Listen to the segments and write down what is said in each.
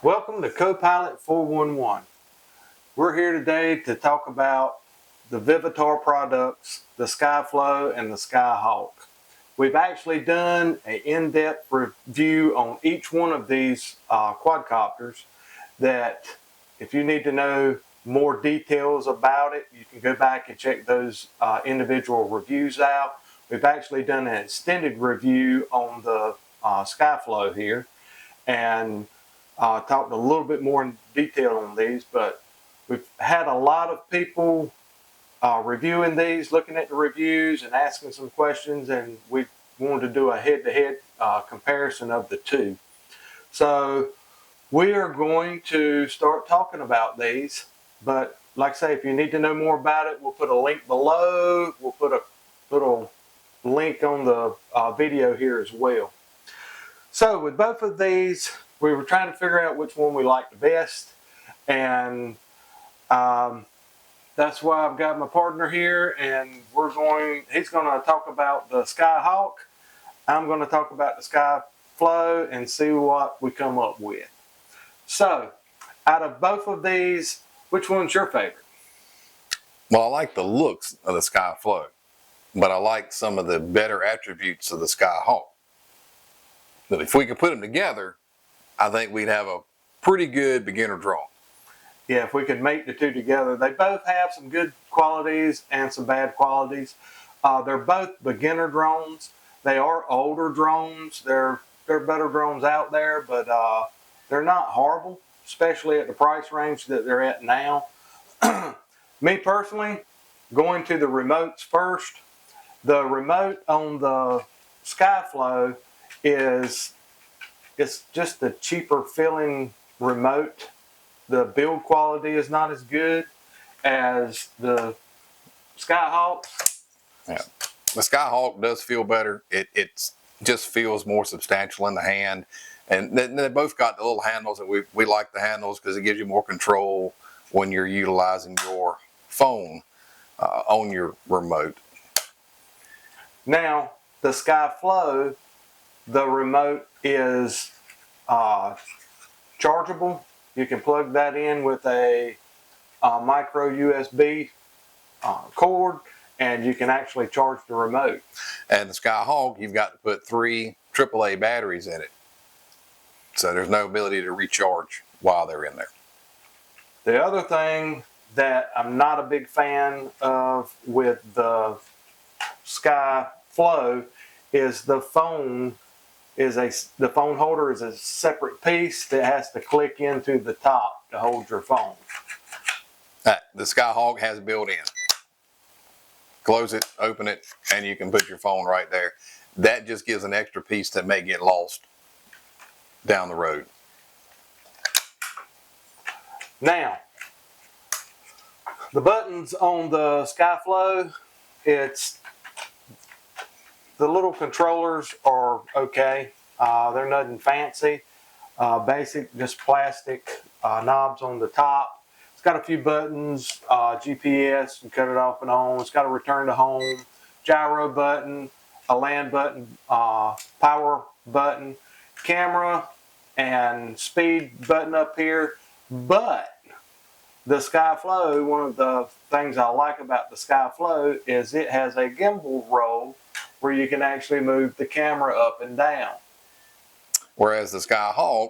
Welcome to CoPilot 411. We're here today to talk about the Vivitar products, the Skyflow and the Skyhawk. We've actually done an in-depth review on each one of these quadcopters that if you need to know more details about it, you can go back and check those individual reviews out. We've actually done an extended review on the Skyflow here and talked a little bit more in detail on these, but we've had a lot of people reviewing these, looking at the reviews and asking some questions, and we wanted to do a head-to-head comparison of the two. So we are going to start talking about these, but like I say, if you need to know more about it, we'll put a link below. We'll put a little link on the video here as well. So with both of these, we were trying to figure out which one we liked the best, and that's why I've got my partner here, and he's going to talk about the Skyhawk. I'm going to talk about the Skyflow and see what we come up with. So, out of both of these, which one's your favorite? Well, I like the looks of the Skyflow, but I like some of the better attributes of the Skyhawk. But if we could put them together, I think we'd have a pretty good beginner drone. Yeah, if we could make the two together. They both have some good qualities and some bad qualities. They're both beginner drones. They are older drones. They're better drones out there, but they're not horrible, especially at the price range that they're at now. Me personally, going to the remotes first. The remote on the Skyflow it's just a cheaper feeling remote. The build quality is not as good as the Skyhawks. Yeah, the Skyhawk does feel better. It just feels more substantial in the hand, and they both got the little handles, and we like the handles because it gives you more control when you're utilizing your phone on your remote. Now the Skyflow, the remote is chargeable. You can plug that in with a micro USB cord, and you can actually charge the remote. And the Skyhawk, you've got to put 3 AAA batteries in it, so there's no ability to recharge while they're in there. The other thing that I'm not a big fan of with the Skyflow is the phone holder is a separate piece that has to click into the top to hold your phone. The Skyhawk has built-in. Close it, open it, and you can put your phone right there. That just gives an extra piece that may get lost down the road. Now, the buttons on the Skyflow, the little controllers are okay. They're nothing fancy. Basic, just plastic knobs on the top. It's got a few buttons, GPS, you cut it off and on. It's got a return to home, gyro button, a land button, power button, camera, and speed button up here. But the Skyflow, one of the things I like about the Skyflow is it has a gimbal roll where you can actually move the camera up and down. Whereas the Skyhawk,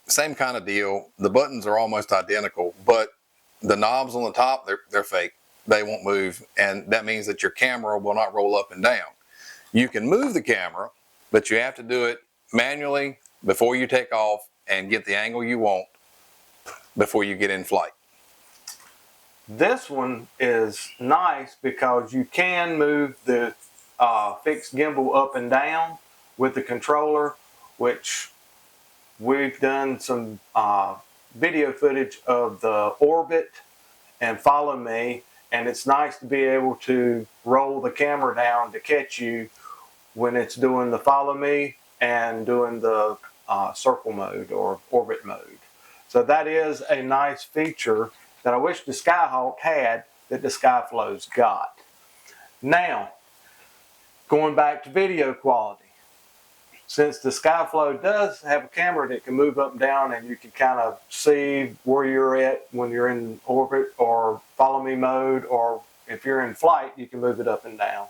same kind of deal. The buttons are almost identical, but the knobs on the top, they're fake. They won't move, and that means that your camera will not roll up and down. You can move the camera, but you have to do it manually before you take off and get the angle you want before you get in flight. This one is nice because you can move the fixed gimbal up and down with the controller, which we've done some video footage of the orbit and follow me, and it's nice to be able to roll the camera down to catch you when it's doing the follow me and doing the circle mode or orbit mode. So that is a nice feature that I wish the Skyhawk had that the Skyflow's got. Now, going back to video quality. since the Skyflow does have a camera that can move up and down, and you can kind of see where you're at when you're in orbit or follow me mode, or if you're in flight, you can move it up and down,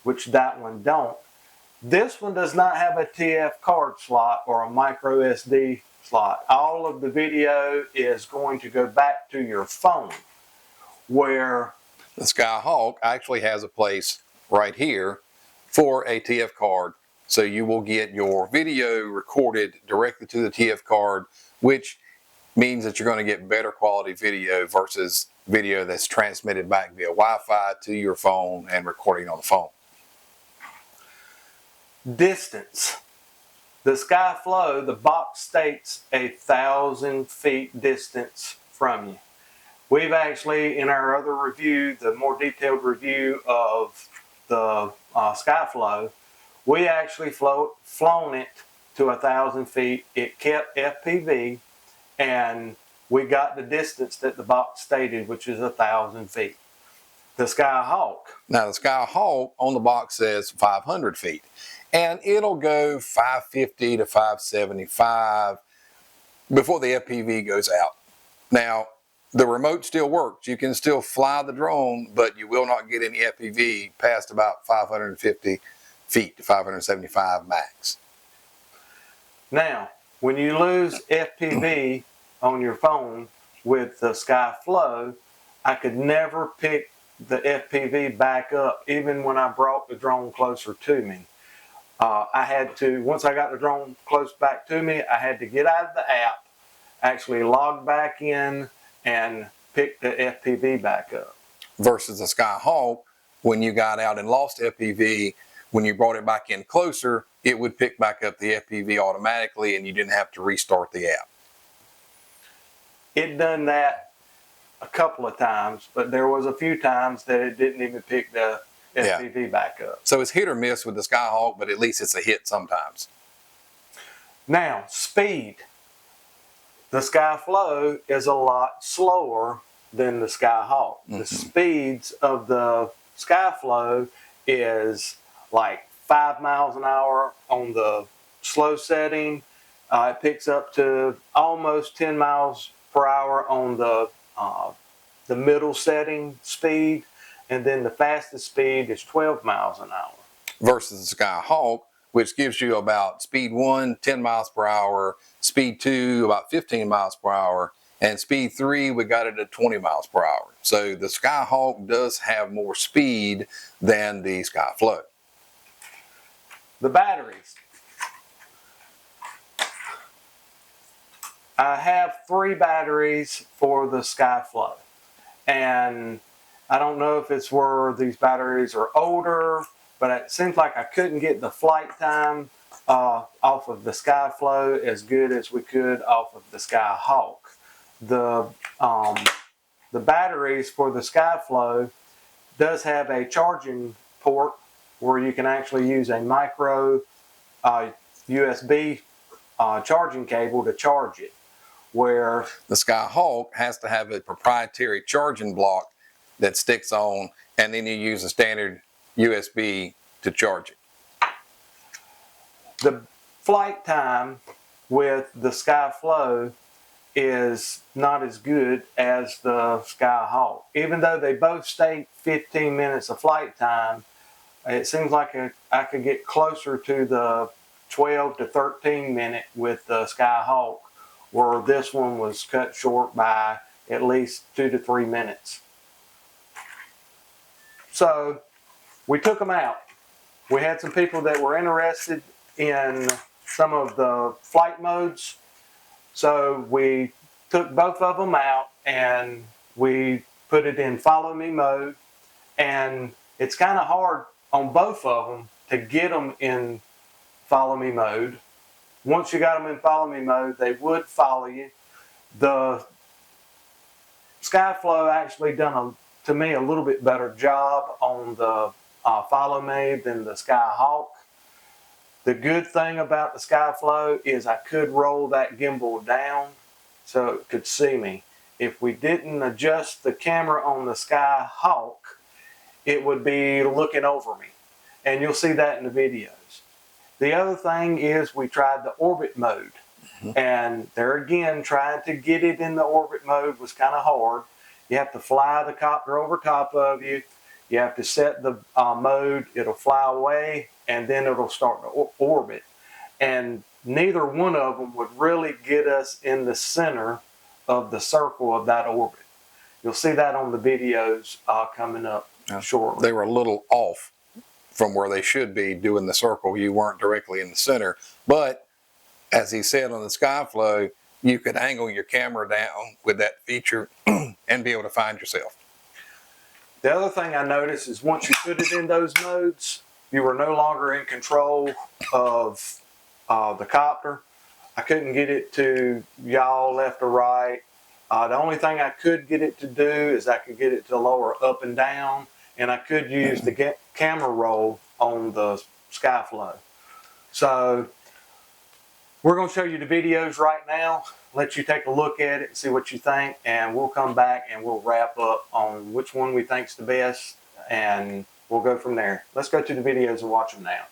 which that one don't. This one does not have a TF card slot or a micro SD slot. All of the video is going to go back to your phone, where the Skyhawk actually has a place right here for a TF card. So you will get your video recorded directly to the TF card, which means that you're going to get better quality video versus video that's transmitted back via Wi-Fi to your phone and recording on the phone. Distance. The Skyflow, the box states 1,000 feet distance from you. We've actually, in our other review, the more detailed review of the Skyflow, we actually flown it to 1,000 feet. It kept FPV, and we got the distance that the box stated, which is 1,000 feet. The Skyhawk. Now the Skyhawk on the box says 500 feet, and it'll go 550 to 575 before the FPV goes out. Now, the remote still works. You can still fly the drone, but you will not get any FPV past about 550 feet to 575 max. Now, when you lose FPV on your phone with the Skyflow, I could never pick the FPV back up, even when I brought the drone closer to me. I had to, once I got the drone close back to me, I had to get out of the app, actually log back in, and pick the FPV back up. Versus the Skyhawk, when you got out and lost FPV, when you brought it back in closer, it would pick back up the FPV automatically, and you didn't have to restart the app. It done that a couple of times, but there was a few times that it didn't even pick the FPV back up. So it's hit or miss with the Skyhawk, but at least it's a hit sometimes. Now, speed. The Skyflow is a lot slower than the Skyhawk. The speeds of the Skyflow is like 5 miles an hour on the slow setting. It picks up to almost 10 miles per hour on the middle setting speed, and then the fastest speed is 12 miles an hour. Versus the Skyhawk, which gives you about speed 1, 10 miles per hour, speed 2, about 15 miles per hour, and speed 3, we got it at 20 miles per hour. So the Skyhawk does have more speed than the Skyflow. The batteries. I have 3 batteries for the Skyflow, and I don't know if it's where these batteries are older, but it seems like I couldn't get the flight time off of the Skyflow as good as we could off of the Skyhawk. The batteries for the Skyflow does have a charging port where you can actually use a micro USB charging cable to charge it. Where the Skyhawk has to have a proprietary charging block that sticks on, and then you use a standard USB to charge it. The flight time with the Skyflow is not as good as the Skyhawk. Even though they both state 15 minutes of flight time, it seems like I could get closer to the 12 to 13 minute with the Skyhawk, where this one was cut short by at least 2 to 3 minutes. So we took them out. We had some people that were interested in some of the flight modes. So we took both of them out and we put it in follow me mode. And it's kind of hard on both of them to get them in follow me mode. Once you got them in follow me mode, they would follow you. The Skyflow actually done, to me, a little bit better job on the follow me than the Skyhawk. The good thing about the Skyflow is I could roll that gimbal down so it could see me. If we didn't adjust the camera on the Skyhawk, it would be looking over me. And you'll see that in the videos. The other thing is we tried the orbit mode. And there again, trying to get it in the orbit mode was kind of hard. You have to fly the copter over top of you. You have to set the mode. It'll fly away, and then it'll start to orbit. And neither one of them would really get us in the center of the circle of that orbit. You'll see that on the videos coming up shortly. They were a little off from where they should be doing the circle. You weren't directly in the center. But as he said on the Skyflow, you could angle your camera down with that feature and be able to find yourself. The other thing I noticed is once you put it in those modes, you were no longer in control of the copter. I couldn't get it to yaw left or right. The only thing I could get it to do is I could get it to lower up and down, and I could use the camera roll on the Skyflow. So we're going to show you the videos right now, let you take a look at it and see what you think, and we'll come back and we'll wrap up on which one we think's the best, and we'll go from there. Let's go to the videos and watch them now.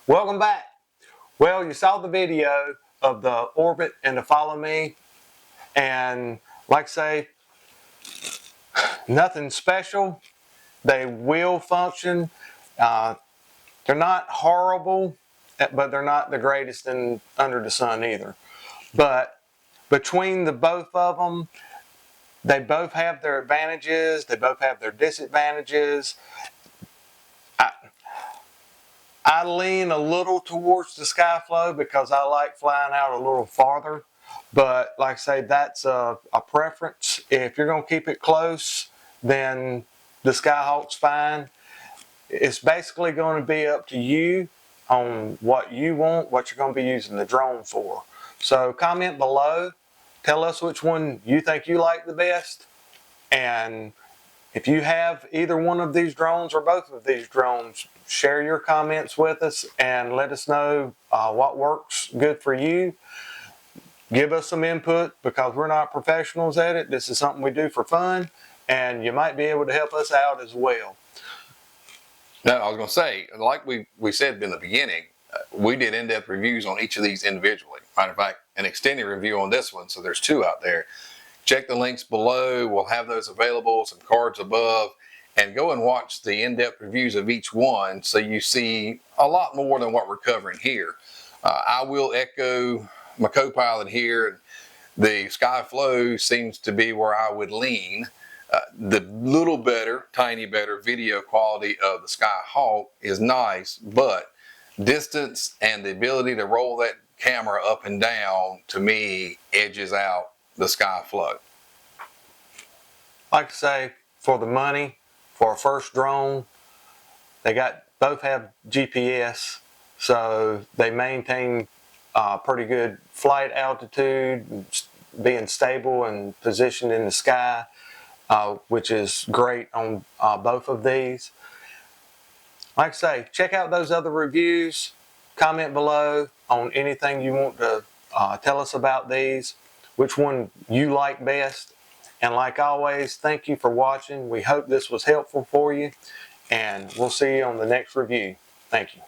Welcome back. Well, you saw the video of the orbit and the follow me, and like I say, nothing special. They will function. They're not horrible, but they're not the greatest under the sun either. But between the both of them, they both have their advantages. They both have their disadvantages. I lean a little towards the Skyflow because I like flying out a little farther. But like I say, that's a preference. If you're going to keep it close, then the Skyhawk's fine. It's basically going to be up to you on what you want, what you're going to be using the drone for. So comment below. Tell us which one you think you like the best. And if you have either one of these drones or both of these drones, share your comments with us and let us know what works good for you. Give us some input because we're not professionals at it. This is something we do for fun, and you might be able to help us out as well. No, I was going to say, like we said in the beginning, we did in-depth reviews on each of these individually. Matter of fact, an extended review on this one, so there's 2 out there. Check the links below. We'll have those available, some cards above, and go and watch the in-depth reviews of each one so you see a lot more than what we're covering here. I will echo my co-pilot here. The Skyflow seems to be where I would lean. The little better, tiny better video quality of the Skyhawk is nice, but distance and the ability to roll that camera up and down, to me, edges out the Skyflow. Like I say, for the money, for a first drone, they both have GPS, so they maintain pretty good flight altitude, being stable and positioned in the sky, which is great on both of these. Like I say, check out those other reviews. Comment below on anything you want to tell us about these, which one you like best. And like always, thank you for watching. We hope this was helpful for you, and we'll see you on the next review. Thank you.